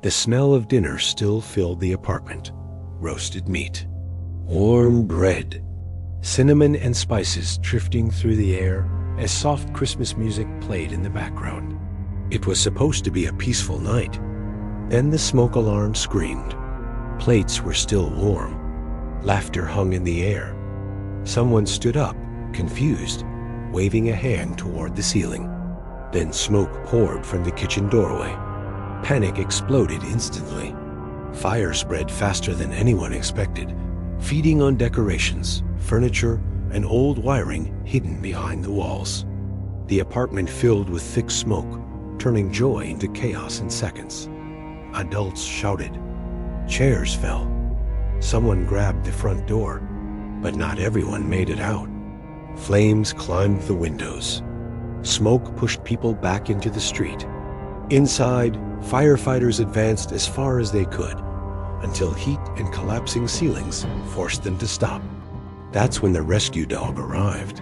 The smell of dinner still filled the apartment. Roasted meat, warm bread, cinnamon and spices drifting through the air as soft Christmas music played in the background. It was supposed to be a peaceful night. Then the smoke alarm screamed. Plates were still warm. Laughter hung in the air. Someone stood up, confused, waving a hand toward the ceiling. Then smoke poured from the kitchen doorway. Panic exploded instantly. Fire spread faster than anyone expected, feeding on decorations, furniture, and old wiring hidden behind the walls. The apartment filled with thick smoke, turning joy into chaos in seconds. Adults shouted. Chairs fell. Someone grabbed the front door, but not everyone made it out. Flames climbed the windows. Smoke pushed people back into the street. Inside, firefighters advanced as far as they could, until heat and collapsing ceilings forced them to stop. That's when the rescue dog arrived.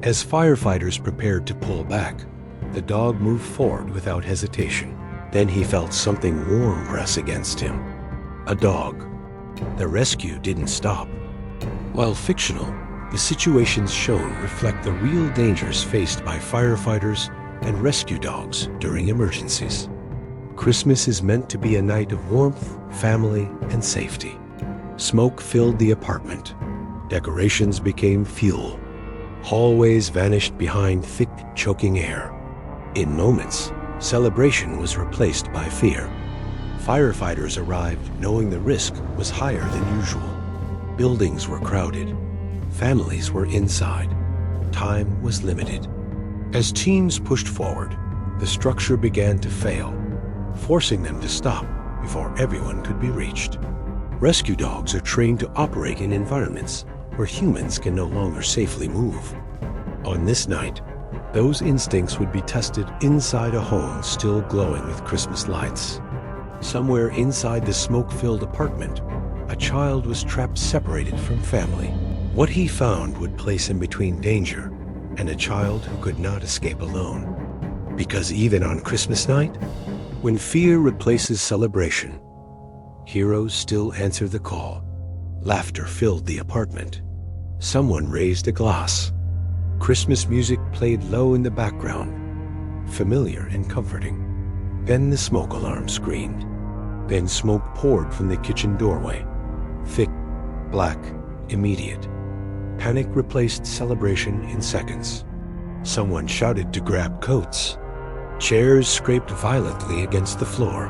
As firefighters prepared to pull back, the dog moved forward without hesitation. Then he felt something warm press against him. A dog. The rescue didn't stop. While fictional, the situations shown reflect the real dangers faced by firefighters and rescue dogs during emergencies. Christmas is meant to be a night of warmth, family, and safety. Smoke filled the apartment. Decorations became fuel. Hallways vanished behind thick, choking air. In moments, celebration was replaced by fear. Firefighters arrived knowing the risk was higher than usual. Buildings were crowded. Families were inside. Time was limited. As teams pushed forward, the structure began to fail, forcing them to stop before everyone could be reached. Rescue dogs are trained to operate in environments where humans can no longer safely move. On this night, those instincts would be tested inside a home still glowing with Christmas lights. Somewhere inside the smoke-filled apartment, a child was trapped separated from family. What he found would place him between danger and a child who could not escape alone. Because even on Christmas night, when fear replaces celebration, heroes still answer the call. Laughter filled the apartment. Someone raised a glass. Christmas music played low in the background, familiar and comforting. Then the smoke alarm screamed. Then smoke poured from the kitchen doorway. Thick, black, immediate. Panic replaced celebration in seconds. Someone shouted to grab coats. Chairs scraped violently against the floor.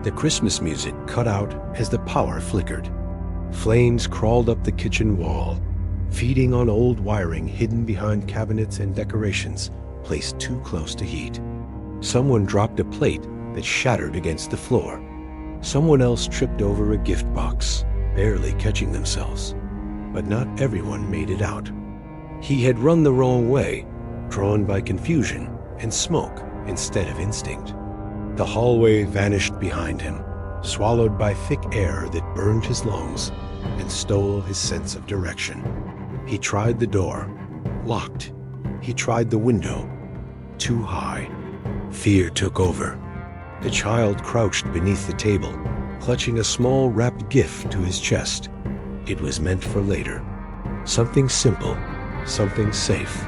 The Christmas music cut out as the power flickered. Flames crawled up the kitchen wall, feeding on old wiring hidden behind cabinets and decorations placed too close to heat. Someone dropped a plate that shattered against the floor. Someone else tripped over a gift box, barely catching themselves. But not everyone made it out. He had run the wrong way, drawn by confusion and smoke instead of instinct. The hallway vanished behind him, swallowed by thick air that burned his lungs and stole his sense of direction. He tried the door, locked. He tried the window, too high. Fear took over. The child crouched beneath the table, clutching a small wrapped gift to his chest. It was meant for later. Something simple, something safe.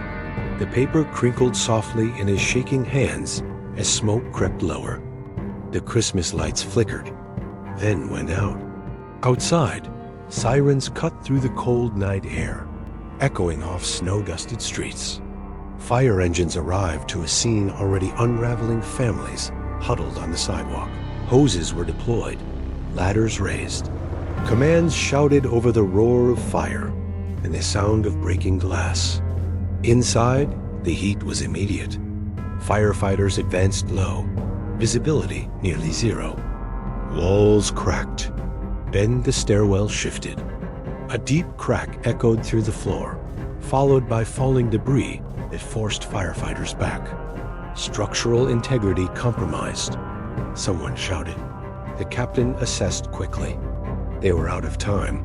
The paper crinkled softly in his shaking hands as smoke crept lower. The Christmas lights flickered, then went out. Outside, sirens cut through the cold night air, echoing off snow-dusted streets. Fire engines arrived to a scene already unraveling families huddled on the sidewalk. Hoses were deployed, ladders raised. Commands shouted over the roar of fire and the sound of breaking glass. Inside, the heat was immediate. Firefighters advanced low, visibility nearly zero. Walls cracked. Then the stairwell shifted. A deep crack echoed through the floor, followed by falling debris that forced firefighters back. Structural integrity compromised, someone shouted. The captain assessed quickly. They were out of time.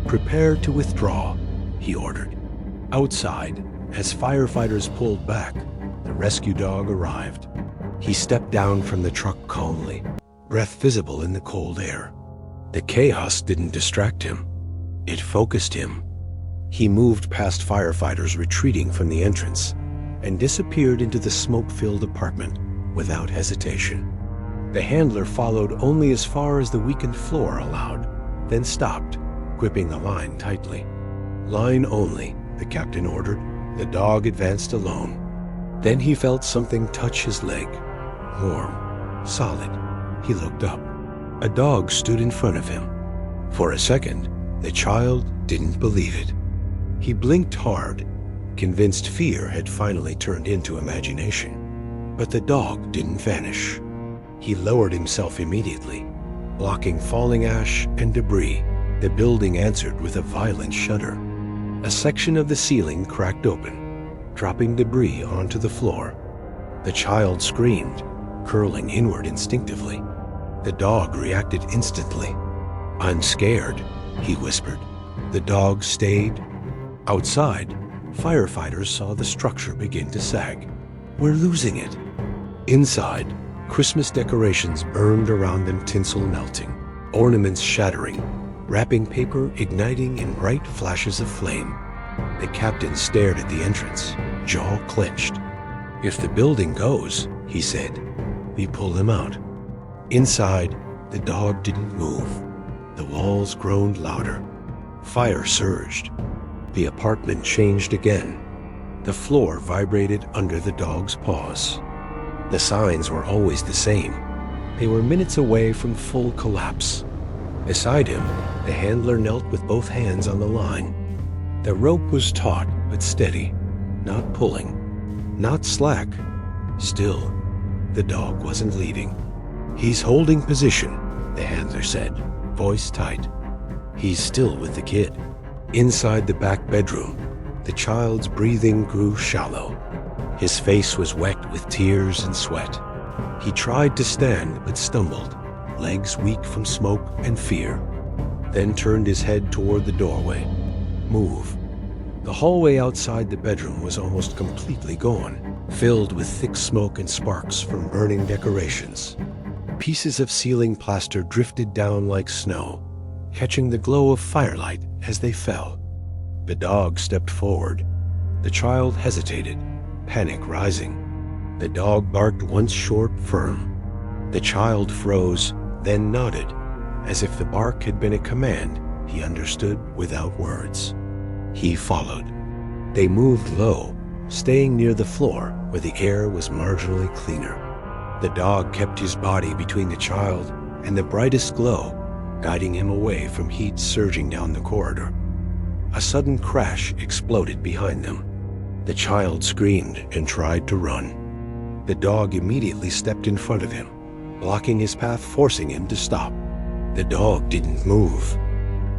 Prepare to withdraw, he ordered. Outside, as firefighters pulled back, the rescue dog arrived. He stepped down from the truck calmly, breath visible in the cold air. The chaos didn't distract him. It focused him. He moved past firefighters retreating from the entrance and disappeared into the smoke-filled apartment without hesitation. The handler followed only as far as the weakened floor allowed, then stopped, gripping the line tightly. "Line only," the captain ordered. The dog advanced alone. Then he felt something touch his leg. Warm, solid. He looked up. A dog stood in front of him. For a second, the child didn't believe it. He blinked hard, convinced fear had finally turned into imagination. But the dog didn't vanish. He lowered himself immediately, blocking falling ash and debris. The building answered with a violent shudder. A section of the ceiling cracked open, dropping debris onto the floor. The child screamed, curling inward instinctively. The dog reacted instantly. "I'm scared," he whispered. The dog stayed. Outside, firefighters saw the structure begin to sag. "We're losing it." Inside, Christmas decorations burned around them, tinsel melting, ornaments shattering, wrapping paper igniting in bright flashes of flame. The captain stared at the entrance, jaw clenched. "If the building goes," he said, "we pull him out." Inside, the dog didn't move. The walls groaned louder. Fire surged. The apartment changed again. The floor vibrated under the dog's paws. The signs were always the same. They were minutes away from full collapse. Beside him, the handler knelt with both hands on the line. The rope was taut but steady, not pulling, not slack. Still, the dog wasn't leaving. "He's holding position," the handler said, voice tight. "He's still with the kid." Inside the back bedroom, the child's breathing grew shallow. His face was wet with tears and sweat. He tried to stand but stumbled, legs weak from smoke and fear, then turned his head toward the doorway. Move. The hallway outside the bedroom was almost completely gone, filled with thick smoke and sparks from burning decorations. Pieces of ceiling plaster drifted down like snow, catching the glow of firelight as they fell. The dog stepped forward. The child hesitated, panic rising. The dog barked once short, firm. The child froze, then nodded, as if the bark had been a command he understood without words. He followed. They moved low, staying near the floor where the air was marginally cleaner. The dog kept his body between the child and the brightest glow, guiding him away from heat surging down the corridor. A sudden crash exploded behind them. The child screamed and tried to run. The dog immediately stepped in front of him, blocking his path, forcing him to stop. The dog didn't move.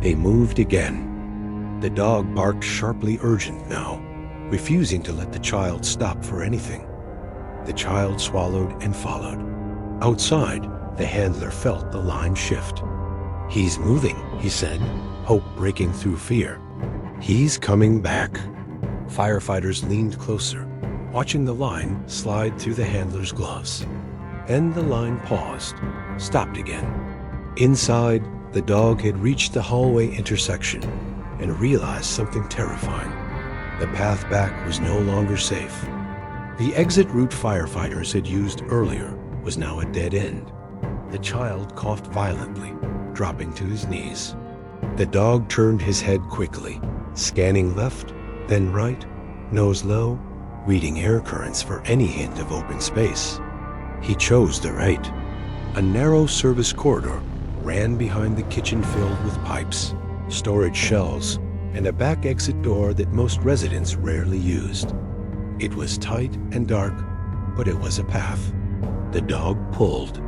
They moved again. The dog barked sharply urgent now, refusing to let the child stop for anything. The child swallowed and followed. Outside, the handler felt the line shift. "He's moving," he said, hope breaking through fear. "He's coming back." Firefighters leaned closer, watching the line slide through the handler's gloves. Then the line paused, stopped again. Inside, the dog had reached the hallway intersection and realized something terrifying. The path back was no longer safe. The exit route firefighters had used earlier was now a dead end. The child coughed violently, dropping to his knees. The dog turned his head quickly, scanning left, then right, nose low, reading air currents for any hint of open space. He chose the right. A narrow service corridor ran behind the kitchen filled with pipes, storage shelves, and a back exit door that most residents rarely used. It was tight and dark, but it was a path. The dog pulled.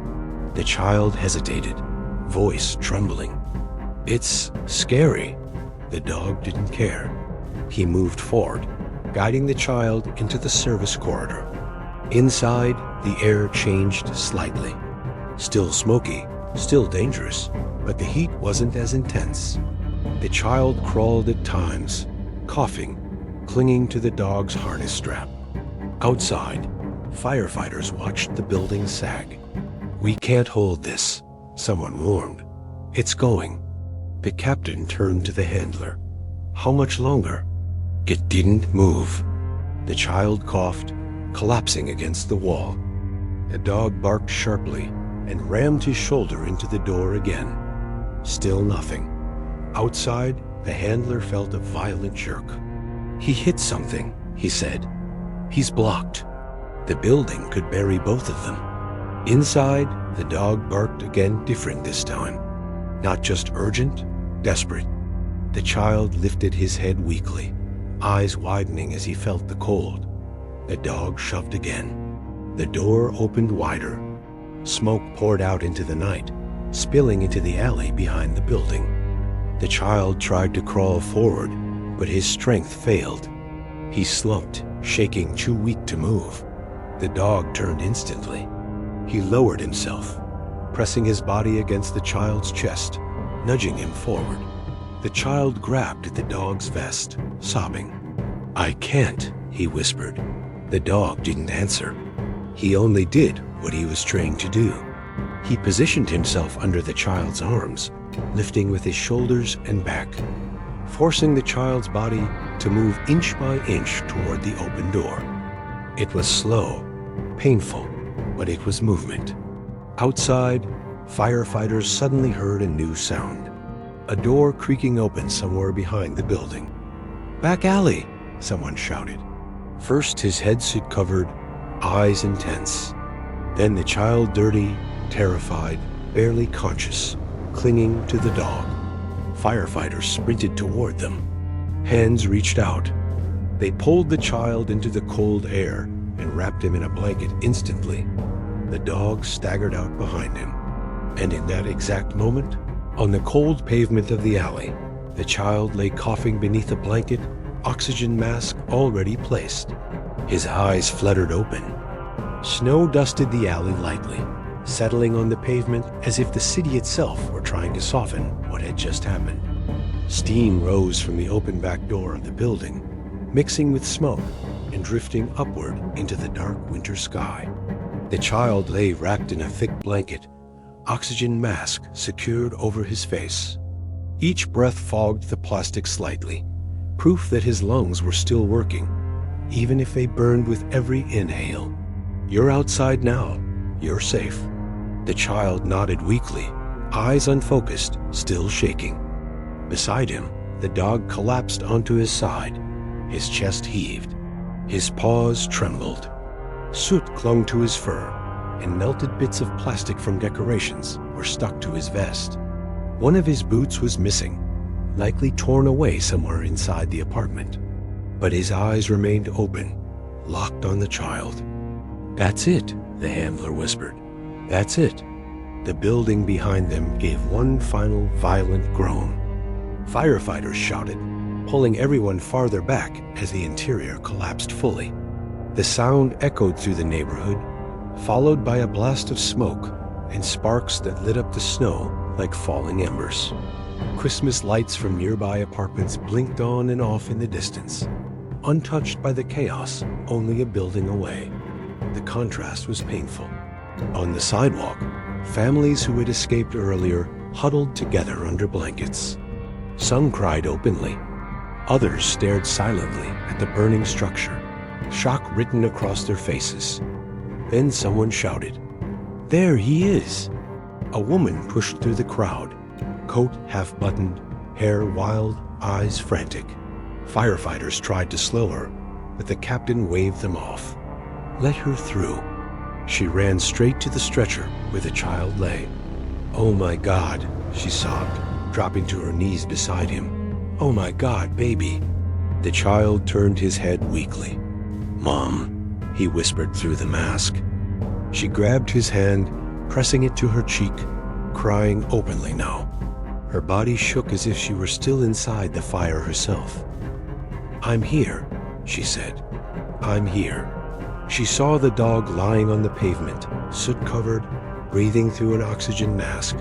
The child hesitated, voice trembling. "It's scary." The dog didn't care. He moved forward, guiding the child into the service corridor. Inside, the air changed slightly. Still smoky, still dangerous, but the heat wasn't as intense. The child crawled at times, coughing, clinging to the dog's harness strap. Outside, firefighters watched the building sag. "We can't hold this," someone warned. "It's going." The captain turned to the handler. "How much longer?" It didn't move. The child coughed, collapsing against the wall. The dog barked sharply and rammed his shoulder into the door again. Still nothing. Outside, the handler felt a violent jerk. "He hit something," he said. "He's blocked." The building could bury both of them. Inside, the dog barked again, different this time. Not just urgent, desperate. The child lifted his head weakly, eyes widening as he felt the cold. The dog shoved again. The door opened wider. Smoke poured out into the night, spilling into the alley behind the building. The child tried to crawl forward, but his strength failed. He slumped, shaking, too weak to move. The dog turned instantly. He lowered himself, pressing his body against the child's chest, nudging him forward. The child grabbed at the dog's vest, sobbing. "I can't," he whispered. The dog didn't answer. He only did what he was trained to do. He positioned himself under the child's arms, lifting with his shoulders and back, forcing the child's body to move inch by inch toward the open door. It was slow, painful, but it was movement. Outside, firefighters suddenly heard a new sound. A door creaking open somewhere behind the building. "Back alley," someone shouted. First his headset covered, eyes intense. Then the child dirty, terrified, barely conscious, clinging to the dog. Firefighters sprinted toward them. Hands reached out. They pulled the child into the cold air and wrapped him in a blanket instantly. The dog staggered out behind him. And in that exact moment, on the cold pavement of the alley, the child lay coughing beneath a blanket, oxygen mask already placed. His eyes fluttered open. Snow dusted the alley lightly, settling on the pavement as if the city itself were trying to soften what had just happened. Steam rose from the open back door of the building, mixing with smoke and drifting upward into the dark winter sky. The child lay wrapped in a thick blanket, oxygen mask secured over his face. Each breath fogged the plastic slightly, proof that his lungs were still working, even if they burned with every inhale. "You're outside now. You're safe." The child nodded weakly, eyes unfocused, still shaking. Beside him, the dog collapsed onto his side. His chest heaved. His paws trembled. Soot clung to his fur, and melted bits of plastic from decorations were stuck to his vest. One of his boots was missing, likely torn away somewhere inside the apartment. But his eyes remained open, locked on the child. "That's it," the handler whispered. "That's it." The building behind them gave one final violent groan. Firefighters shouted, pulling everyone farther back as the interior collapsed fully. The sound echoed through the neighborhood, followed by a blast of smoke and sparks that lit up the snow like falling embers. Christmas lights from nearby apartments blinked on and off in the distance, untouched by the chaos only a building away. The contrast was painful. On the sidewalk, families who had escaped earlier huddled together under blankets. Some cried openly. Others stared silently at the burning structure, shock written across their faces. Then someone shouted, "There he is!" A woman pushed through the crowd, coat half-buttoned, hair wild, eyes frantic. Firefighters tried to slow her, but the captain waved them off. "Let her through." She ran straight to the stretcher where the child lay. "Oh my God," she sobbed, dropping to her knees beside him. "Oh my God, baby." The child turned his head weakly. "Mom," he whispered through the mask. She grabbed his hand, pressing it to her cheek, crying openly now. Her body shook as if she were still inside the fire herself. "I'm here," she said. "I'm here." She saw the dog lying on the pavement, soot-covered, breathing through an oxygen mask,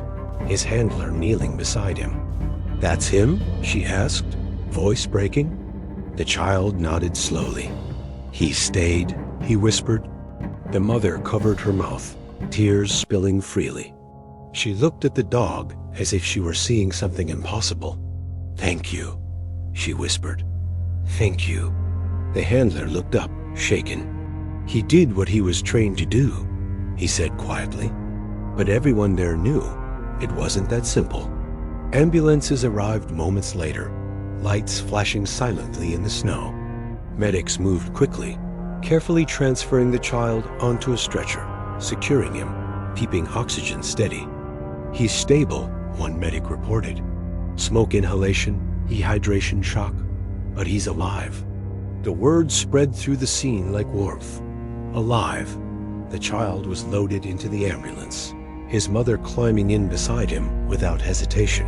his handler kneeling beside him. "That's him?" she asked, voice breaking. The child nodded slowly. "He stayed," he whispered. The mother covered her mouth, tears spilling freely. She looked at the dog as if she were seeing something impossible. "Thank you," she whispered. "Thank you." The handler looked up, shaken. "He did what he was trained to do," he said quietly. But everyone there knew it wasn't that simple. Ambulances arrived moments later, lights flashing silently in the snow. Medics moved quickly, carefully transferring the child onto a stretcher, securing him, keeping oxygen steady. "He's stable," one medic reported. "Smoke inhalation, dehydration shock, but he's alive." The word spread through the scene like warmth. Alive. The child was loaded into the ambulance, his mother climbing in beside him without hesitation.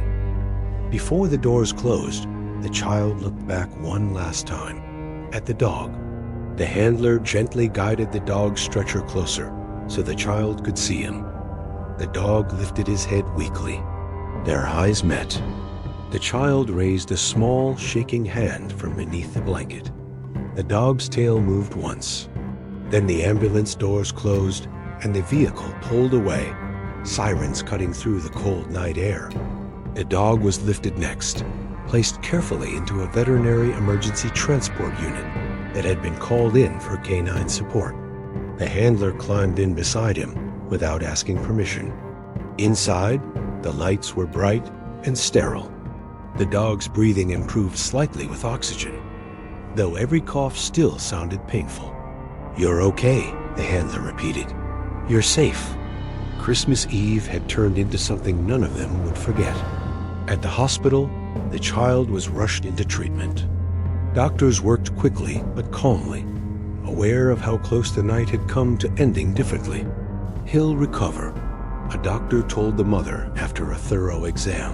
Before the doors closed, the child looked back one last time, at the dog. The handler gently guided the dog's stretcher closer so the child could see him. The dog lifted his head weakly. Their eyes met. The child raised a small, shaking hand from beneath the blanket. The dog's tail moved once. Then the ambulance doors closed and the vehicle pulled away, sirens cutting through the cold night air. The dog was lifted next, placed carefully into a veterinary emergency transport unit that had been called in for canine support. The handler climbed in beside him without asking permission. Inside, the lights were bright and sterile. The dog's breathing improved slightly with oxygen, though every cough still sounded painful. "You're okay," the handler repeated. "You're safe." Christmas Eve had turned into something none of them would forget. At the hospital, the child was rushed into treatment. Doctors worked quickly but calmly, aware of how close the night had come to ending differently. "He'll recover," a doctor told the mother after a thorough exam.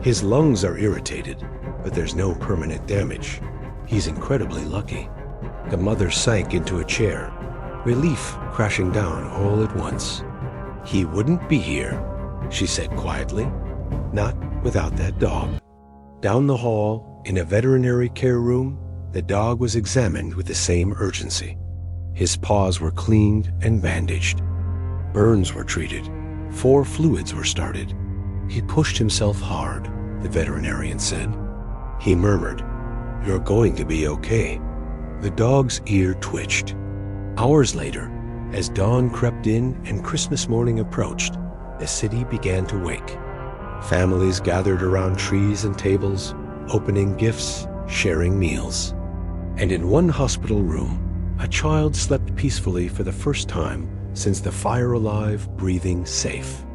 "His lungs are irritated, but there's no permanent damage. He's incredibly lucky." The mother sank into a chair, relief crashing down all at once. "He wouldn't be here," she said quietly, "not without that dog." Down the hall, in a veterinary care room, the dog was examined with the same urgency. His paws were cleaned and bandaged. Burns were treated. 4 fluids were started. "He pushed himself hard," the veterinarian said. He murmured, "You're going to be okay." The dog's ear twitched. Hours later, as dawn crept in and Christmas morning approached, the city began to wake. Families gathered around trees and tables, opening gifts, sharing meals. And in one hospital room, a child slept peacefully for the first time since the fire-alive, breathing safe.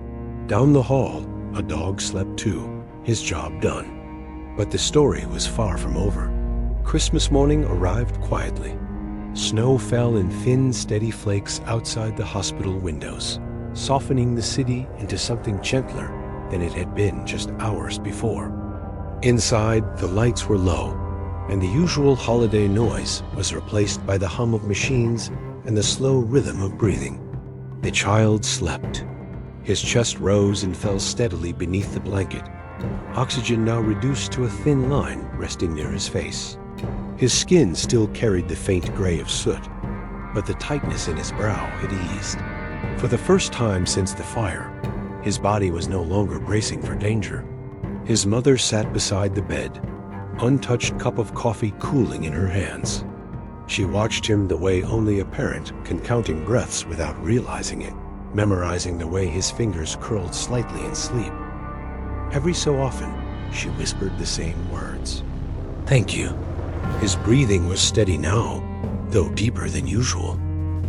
Down the hall, a dog slept too, his job done. But the story was far from over. Christmas morning arrived quietly. Snow fell in thin, steady flakes outside the hospital windows, softening the city into something gentler than it had been just hours before. Inside, the lights were low, and the usual holiday noise was replaced by the hum of machines and the slow rhythm of breathing. The child slept. His chest rose and fell steadily beneath the blanket, oxygen now reduced to a thin line resting near his face. His skin still carried the faint gray of soot, but the tightness in his brow had eased. For the first time since the fire, his body was no longer bracing for danger. His mother sat beside the bed, untouched cup of coffee cooling in her hands. She watched him the way only a parent can, counting breaths without realizing it, memorizing the way his fingers curled slightly in sleep. Every so often, she whispered the same words. "Thank you." His breathing was steady now, though deeper than usual.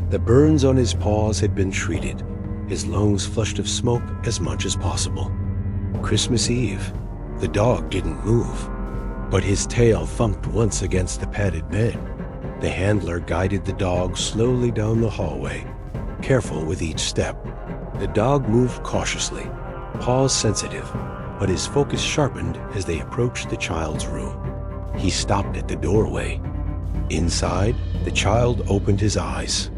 The burns on his paws had been treated, his lungs flushed of smoke as much as possible. Christmas Eve, the dog didn't move, but his tail thumped once against the padded bed. The handler guided the dog slowly down the hallway, careful with each step. The dog moved cautiously, paws sensitive, but his focus sharpened as they approached the child's room. He stopped at the doorway. Inside, the child opened his eyes.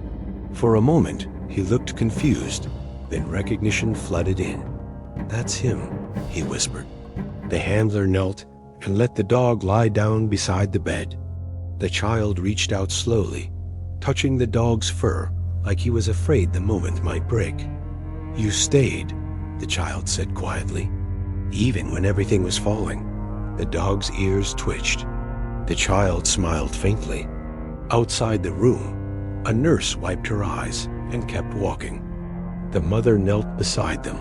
For a moment, he looked confused, then recognition flooded in. "That's him," he whispered. The handler knelt and let the dog lie down beside the bed. The child reached out slowly, touching the dog's fur like he was afraid the moment might break. "You stayed," the child said quietly. Even when everything was falling, the dog's ears twitched. The child smiled faintly. Outside the room, a nurse wiped her eyes and kept walking. The mother knelt beside them,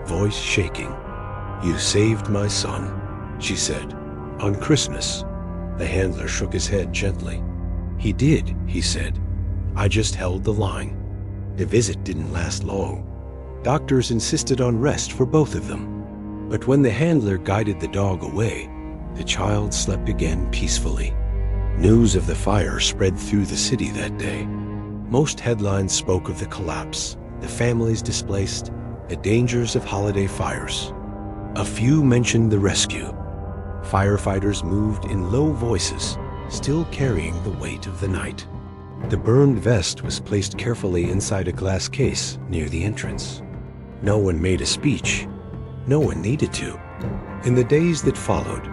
voice shaking. "You saved my son," she said. "On Christmas." The handler shook his head gently. "He did," he said. "I just held the line." The visit didn't last long. Doctors insisted on rest for both of them. But when the handler guided the dog away, the child slept again peacefully. News of the fire spread through the city that day. Most headlines spoke of the collapse, the families displaced, the dangers of holiday fires. A few mentioned the rescue. Firefighters moved in low voices, still carrying the weight of the night. The burned vest was placed carefully inside a glass case near the entrance. No one made a speech. No one needed to. In the days that followed,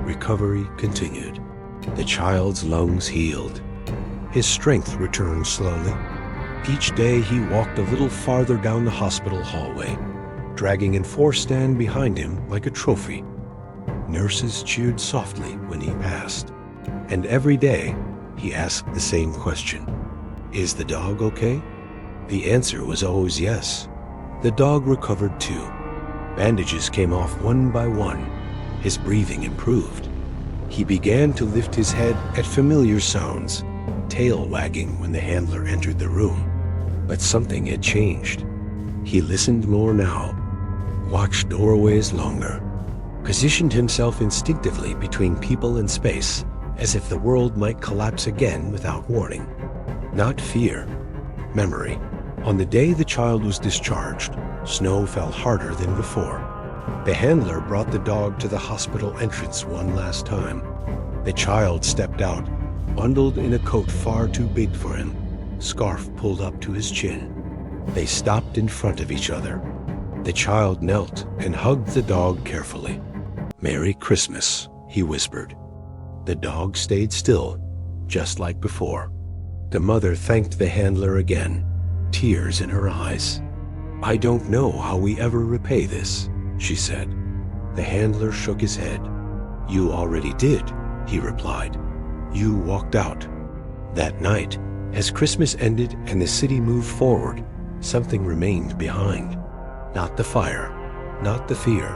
recovery continued. The child's lungs healed. His strength returned slowly. Each day he walked a little farther down the hospital hallway, dragging enforced stand behind him like a trophy. Nurses cheered softly when he passed. And every day he asked the same question: "Is the dog okay?" The answer was always yes. The dog recovered too. Bandages came off one by one. His breathing improved. He began to lift his head at familiar sounds, tail wagging when the handler entered the room. But something had changed. He listened more now, watched doorways longer, positioned himself instinctively between people and space, as if the world might collapse again without warning. Not fear, memory. On the day the child was discharged, snow fell harder than before. The handler brought the dog to the hospital entrance one last time. The child stepped out, bundled in a coat far too big for him, scarf pulled up to his chin. They stopped in front of each other. The child knelt and hugged the dog carefully. "Merry Christmas," he whispered. The dog stayed still, just like before. The mother thanked the handler again, tears in her eyes. "I don't know how we ever repay this," she said. The handler shook his head. "You already did," he replied. "You walked out." That night, as Christmas ended and the city moved forward, something remained behind. Not the fire, not the fear,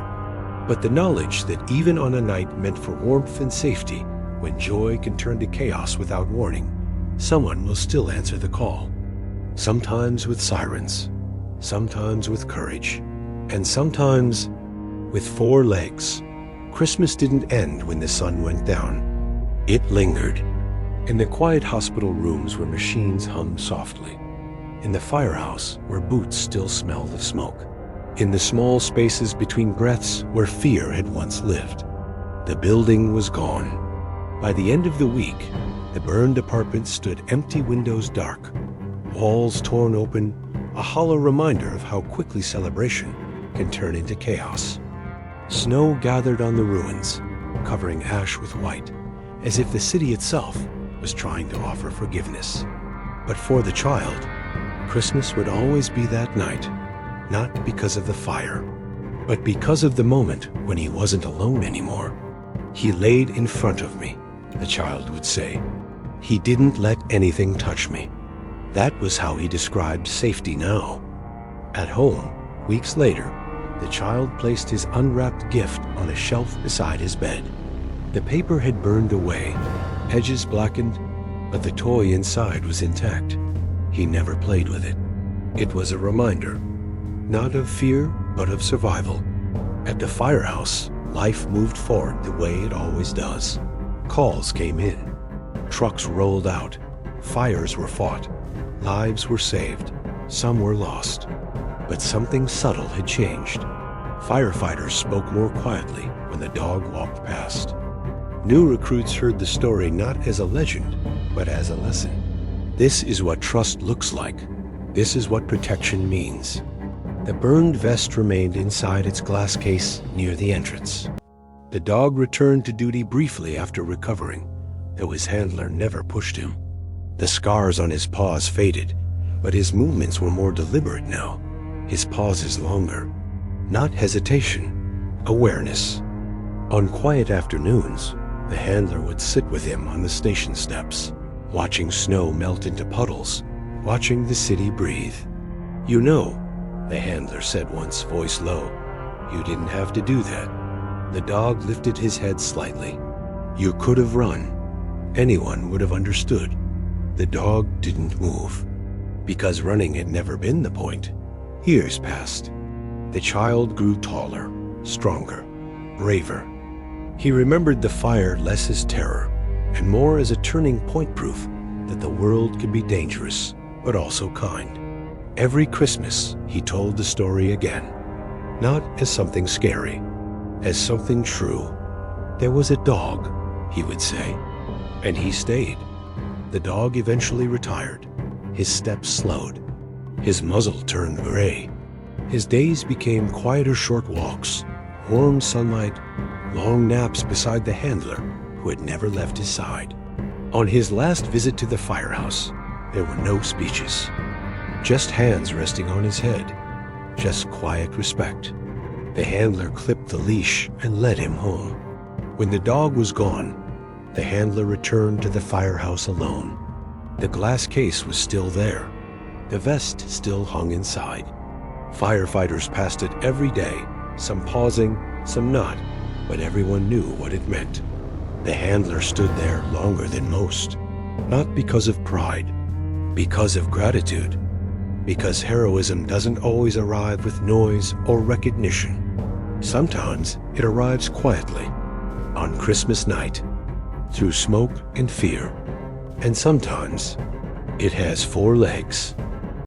but the knowledge that even on a night meant for warmth and safety, when joy can turn to chaos without warning, someone will still answer the call. Sometimes with sirens, sometimes with courage, and sometimes with 4 legs. Christmas didn't end when the sun went down. It lingered. In the quiet hospital rooms where machines hummed softly. In the firehouse where boots still smelled of smoke. In the small spaces between breaths where fear had once lived. The building was gone. By the end of the week, the burned apartment stood empty, windows dark, walls torn open, a hollow reminder of how quickly celebration can turn into chaos. Snow gathered on the ruins, covering ash with white, as if the city itself was trying to offer forgiveness. But for the child, Christmas would always be that night, not because of the fire, but because of the moment when he wasn't alone anymore. "He laid in front of me," the child would say. "He didn't let anything touch me." That was how he described safety now. At home, weeks later, the child placed his unwrapped gift on a shelf beside his bed. The paper had burned away, edges blackened, but the toy inside was intact. He never played with it. It was a reminder, not of fear, but of survival. At the firehouse, life moved forward the way it always does. Calls came in. Trucks rolled out. Fires were fought. Lives were saved. Some were lost. But something subtle had changed. Firefighters spoke more quietly when the dog walked past. New recruits heard the story not as a legend, but as a lesson. This is what trust looks like. This is what protection means. The burned vest remained inside its glass case near the entrance. The dog returned to duty briefly after recovering, though his handler never pushed him. The scars on his paws faded, but his movements were more deliberate now. his pauses longer. Not hesitation, awareness. On quiet afternoons, the handler would sit with him on the station steps, watching snow melt into puddles, watching the city breathe. "You know," the handler said once, voice low, "you didn't have to do that." The dog lifted his head slightly. "You could have run. Anyone would have understood." The dog didn't move, because running had never been the point. Years passed. The child grew taller, stronger, braver. He remembered the fire less as terror and more as a turning point, proof that the world could be dangerous, but also kind. Every Christmas, he told the story again, not as something scary, as something true. "There was a dog," he would say, and he stayed. The dog eventually retired. His steps slowed. His muzzle turned gray. His days became quieter short walks, warm sunlight, long naps beside the handler who had never left his side. On his last visit to the firehouse, there were no speeches. Just hands resting on his head. Just quiet respect. The handler clipped the leash and led him home. When the dog was gone, the handler returned to the firehouse alone. The glass case was still there. The vest still hung inside. Firefighters passed it every day, some pausing, some not, but everyone knew what it meant. The handler stood there longer than most, not because of pride, because of gratitude, because heroism doesn't always arrive with noise or recognition. Sometimes it arrives quietly, on Christmas night, through smoke and fear, and sometimes it has four legs.